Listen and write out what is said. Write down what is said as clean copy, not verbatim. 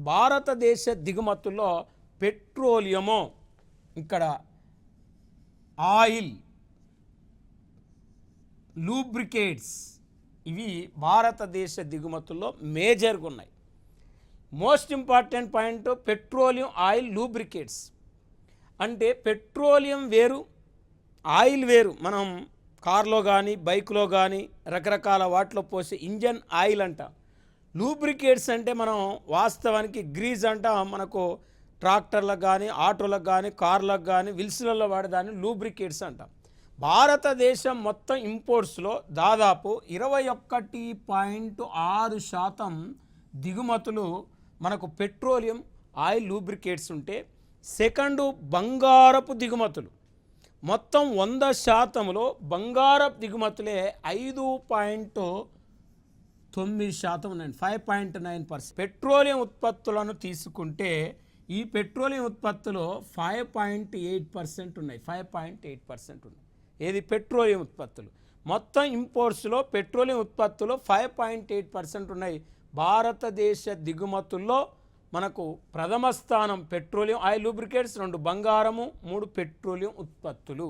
భారతదేశ దిగుమతుల్లో పెట్రోలియము, ఇక్కడ ఆయిల్, లూబ్రికేట్స్ ఇవి భారతదేశ దిగుమతుల్లో మేజర్గా ఉన్నాయి. Most important point petroleum, oil, lubricates. అంటే పెట్రోలియం వేరు, ఆయిల్ వేరు. మనం కార్లో కానీ బైక్లో కానీ రకరకాల వాటిలో పోసే ఇంజన్ ఆయిల్ అంట. లూబ్రికేట్స్ అంటే మనం వాస్తవానికి గ్రీజ్ అంట. మనకు ట్రాక్టర్లకు కానీ ఆటోలకు కానీ కార్లకు కానీ విల్స్లలో వాడేదాన్ని లూబ్రికేట్స్ అంట. భారతదేశం మొత్తం ఇంపోర్ట్స్లో దాదాపు 21.6% దిగుమతులు మనకు పెట్రోలియం, ఆయిల్, లూబ్రికేట్స్ ఉంటే, సెకండు బంగారపు దిగుమతులు. మొత్తం 100%లో బంగారపు దిగుమతులే 5.9% ఉన్నాయి, 5.9%. పెట్రోలియం ఉత్పత్తులను తీసుకుంటే ఈ పెట్రోలియం ఉత్పత్తులు 5.8% ఉన్నాయి, 5.8% ఉన్నాయి. ఏది పెట్రోలియం ఉత్పత్తులు. మొత్తం ఇంపోర్ట్స్లో పెట్రోలియం ఉత్పత్తులు 5.8% ఉన్నాయి. భారతదేశ దిగుమతుల్లో మనకు ప్రథమ స్థానం పెట్రోలియం, ఆయిల్, లూబ్రికేట్స్, 2 బంగారము, 3 పెట్రోలియం ఉత్పత్తులు.